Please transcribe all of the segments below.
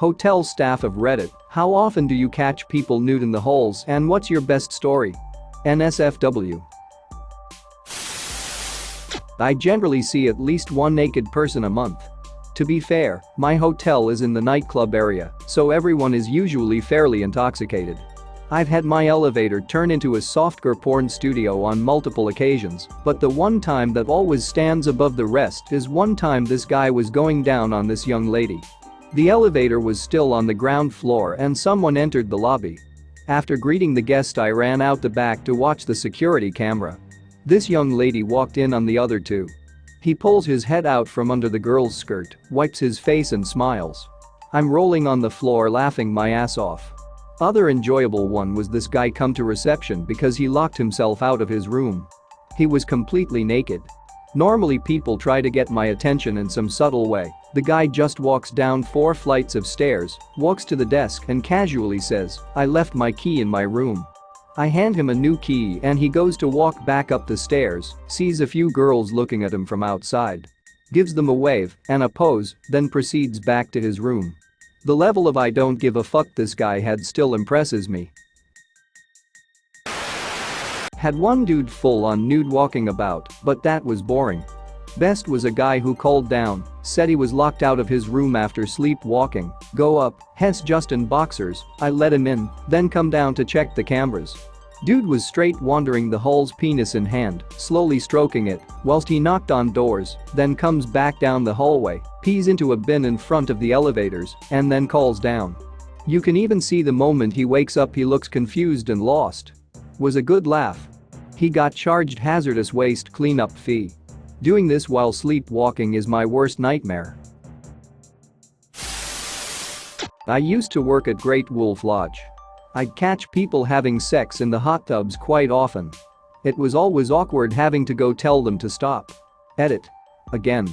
Hotel staff of Reddit, how often do you catch people nude in the holes and what's your best story? NSFW. I generally see at least one naked person a month. To be fair, my hotel is in the nightclub area, so everyone is usually fairly intoxicated. I've had my elevator turn into a softcore porn studio on multiple occasions, but the one time that always stands above the rest is one time this guy was going down on this young lady. The elevator was still on the ground floor and someone entered the lobby. After greeting the guest, I ran out the back to watch the security camera. This young lady walked in on the other two. He pulls his head out from under the girl's skirt, wipes his face and smiles. I'm rolling on the floor laughing my ass off. Other enjoyable one was this guy come to reception because he locked himself out of his room. He was completely naked. Normally people try to get my attention in some subtle way. The guy just walks down 4 flights of stairs, walks to the desk and casually says, "I left my key in my room." I hand him a new key and he goes to walk back up the stairs, sees a few girls looking at him from outside. Gives them a wave and a pose, then proceeds back to his room. The level of I don't give a fuck this guy had still impresses me. Had one dude full on nude walking about, but that was boring. Best was a guy who called down, said he was locked out of his room after sleepwalking, go up, hence just in boxers, I let him in, then come down to check the cameras. Dude was straight wandering the hole's penis in hand, slowly stroking it, whilst he knocked on doors, then comes back down the hallway, pees into a bin in front of the elevators, and then calls down. You can even see the moment he wakes up he looks confused and lost. Was a good laugh. He got charged hazardous waste cleanup fee. Doing this while sleepwalking is my worst nightmare. I used to work at Great Wolf Lodge. I'd catch people having sex in the hot tubs quite often. It was always awkward having to go tell them to stop. Edit. Again.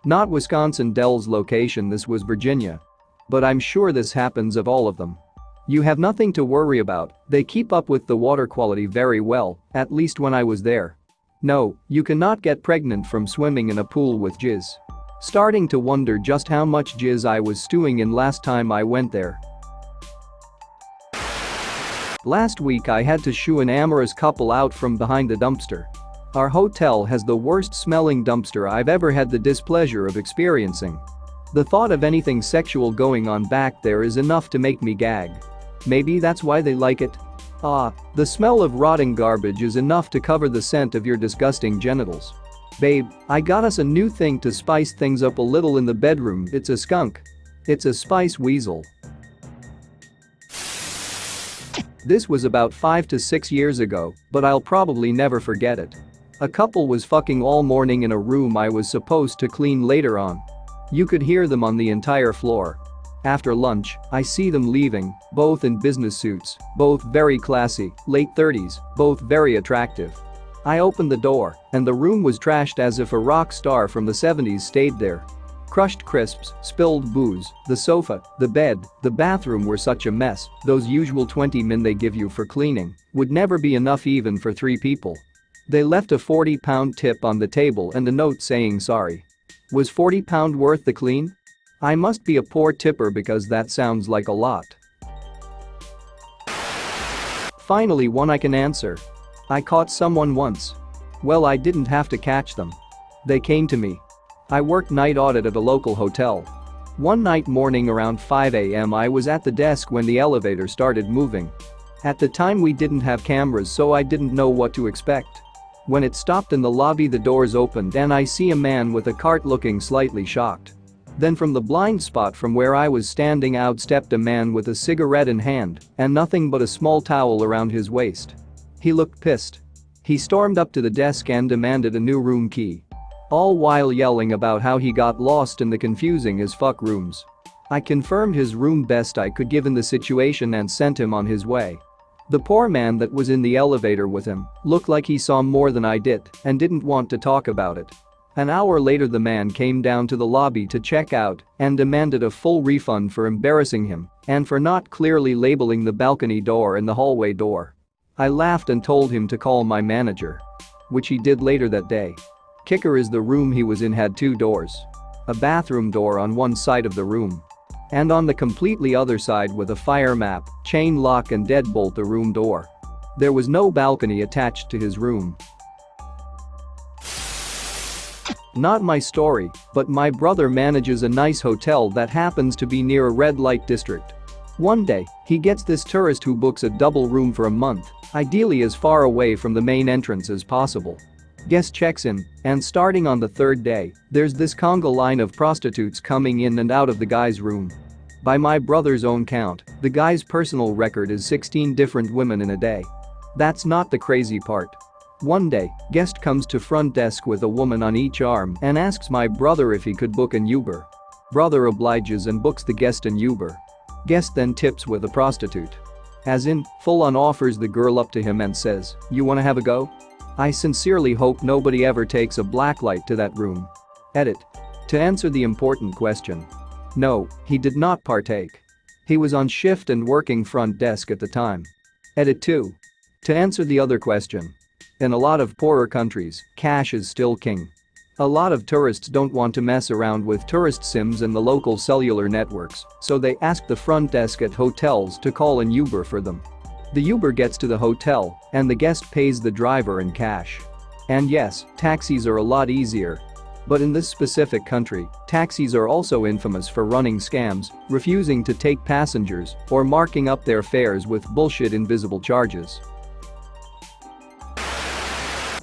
Not Wisconsin Dells location, this was Virginia. But I'm sure this happens of all of them. You have nothing to worry about, they keep up with the water quality very well, at least when I was there. No, you cannot get pregnant from swimming in a pool with jizz. Starting to wonder just how much jizz I was stewing in last time I went there. Last week I had to shoo an amorous couple out from behind the dumpster. Our hotel has the worst smelling dumpster I've ever had the displeasure of experiencing. The thought of anything sexual going on back there is enough to make me gag. Maybe that's why they like it? The smell of rotting garbage is enough to cover the scent of your disgusting genitals. Babe, I got us a new thing to spice things up a little in the bedroom, it's a skunk. It's a spice weasel. This was about 5 to 6 years ago, but I'll probably never forget it. A couple was fucking all morning in a room I was supposed to clean later on. You could hear them on the entire floor. After lunch, I see them leaving, both in business suits, both very classy, late 30s, both very attractive. I opened the door, and the room was trashed as if a rock star from the 70s stayed there. Crushed crisps, spilled booze, the sofa, the bed, the bathroom were such a mess, those usual 20 min they give you for cleaning would never be enough even for 3 people. They left a £40 tip on the table and a note saying sorry. Was £40 worth the clean? I must be a poor tipper because that sounds like a lot. Finally one I can answer. I caught someone once. Well, I didn't have to catch them. They came to me. I worked night audit at a local hotel. One night morning around 5 a.m. I was at the desk when the elevator started moving. At the time we didn't have cameras so I didn't know what to expect. When it stopped in the lobby the doors opened and I see a man with a cart looking slightly shocked. Then from the blind spot from where I was standing out stepped a man with a cigarette in hand and nothing but a small towel around his waist. He looked pissed. He stormed up to the desk and demanded a new room key. All while yelling about how he got lost in the confusing as fuck rooms. I confirmed his room best I could given the situation and sent him on his way. The poor man that was in the elevator with him looked like he saw more than I did and didn't want to talk about it. An hour later the man came down to the lobby to check out and demanded a full refund for embarrassing him and for not clearly labeling the balcony door and the hallway door. I laughed and told him to call my manager. Which he did later that day. Kicker is the room he was in had 2 doors. A bathroom door on one side of the room. And on the completely other side with a fire map, chain lock and deadbolt the room door. There was no balcony attached to his room. Not my story, but my brother manages a nice hotel that happens to be near a red light district. One day, he gets this tourist who books a double room for a month, ideally as far away from the main entrance as possible. Guest checks in, and starting on the third day, there's this conga line of prostitutes coming in and out of the guy's room. By my brother's own count, the guy's personal record is 16 different women in a day. That's not the crazy part. One day, guest comes to front desk with a woman on each arm and asks my brother if he could book an Uber. Brother obliges and books the guest an Uber. Guest then tips with a prostitute. As in, full-on offers the girl up to him and says, "You wanna have a go?" I sincerely hope nobody ever takes a blacklight to that room. Edit. To answer the important question. No, he did not partake. He was on shift and working front desk at the time. Edit 2. To answer the other question. In a lot of poorer countries, cash is still king. A lot of tourists don't want to mess around with tourist SIMs and the local cellular networks, so they ask the front desk at hotels to call an Uber for them. The Uber gets to the hotel, and the guest pays the driver in cash. And yes, taxis are a lot easier. But in this specific country, taxis are also infamous for running scams, refusing to take passengers, or marking up their fares with bullshit invisible charges.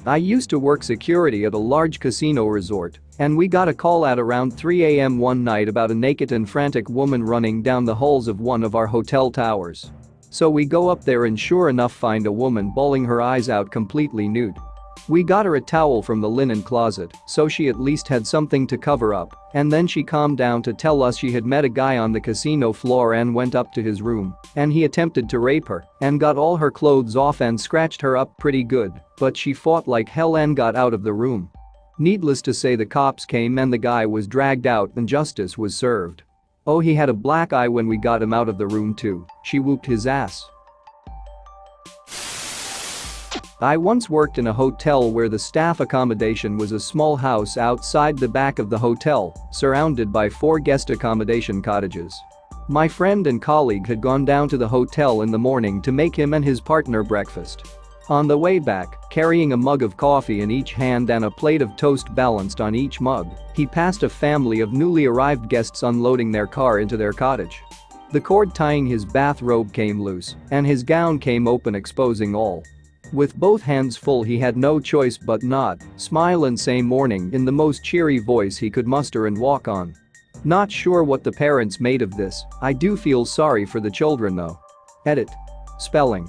I used to work security at a large casino resort, and we got a call at around 3 a.m. one night about a naked and frantic woman running down the halls of one of our hotel towers. So we go up there and sure enough find a woman bawling her eyes out completely nude. We got her a towel from the linen closet, so she at least had something to cover up, and then she calmed down to tell us she had met a guy on the casino floor and went up to his room, and he attempted to rape her and got all her clothes off and scratched her up pretty good, but she fought like hell and got out of the room. Needless to say, the cops came and the guy was dragged out and justice was served. Oh, he had a black eye when we got him out of the room too. She whooped his ass. I once worked in a hotel where the staff accommodation was a small house outside the back of the hotel, surrounded by 4 guest accommodation cottages. My friend and colleague had gone down to the hotel in the morning to make him and his partner breakfast. On the way back, carrying a mug of coffee in each hand and a plate of toast balanced on each mug, he passed a family of newly arrived guests unloading their car into their cottage. The cord tying his bathrobe came loose, and his gown came open, exposing all. With both hands full, he had no choice but nod, smile and say morning in the most cheery voice he could muster and walk on. Not sure what the parents made of this. I do feel sorry for the children though. Edit. Spelling.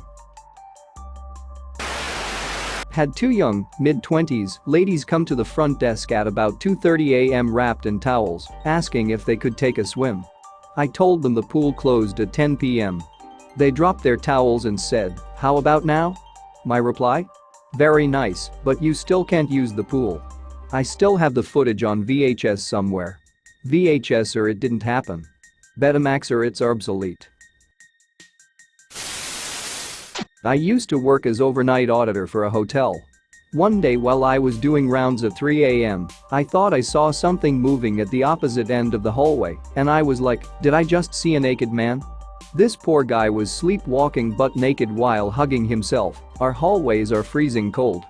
Had 2 young, mid-20s, ladies come to the front desk at about 2:30 a.m. wrapped in towels, asking if they could take a swim. I told them the pool closed at 10 p.m. They dropped their towels and said, "How about now?" My reply? "Very nice, but you still can't use the pool." I still have the footage on VHS somewhere. VHS or it didn't happen. Betamax or it's obsolete. I used to work as overnight auditor for a hotel. One day while I was doing rounds at 3 a.m., I thought I saw something moving at the opposite end of the hallway, and I was like, did I just see a naked man? This poor guy was sleepwalking butt naked while hugging himself. Our hallways are freezing cold.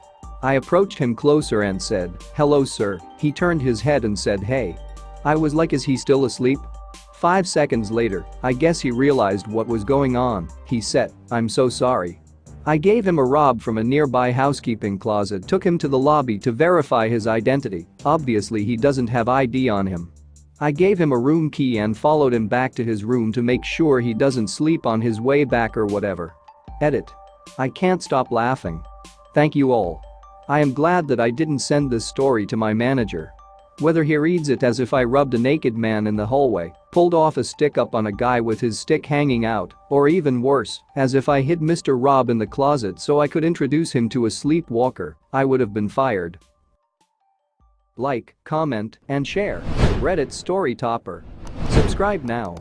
I approached him closer and said, "Hello sir." He turned his head and said, "Hey." I was like, is he still asleep? 5 seconds later, I guess he realized what was going on. He said, "I'm so sorry." I gave him a robe from a nearby housekeeping closet, took him to the lobby to verify his identity. Obviously he doesn't have ID on him. I gave him a room key and followed him back to his room to make sure he doesn't sleep on his way back or whatever. Edit. I can't stop laughing. Thank you all. I am glad that I didn't send this story to my manager. Whether he reads it as if I rubbed a naked man in the hallway, pulled off a stick up on a guy with his stick hanging out, or even worse, as if I hid Mr. Rob in the closet so I could introduce him to a sleepwalker, I would have been fired. Like, comment, and share. Reddit Story Topper. Subscribe now.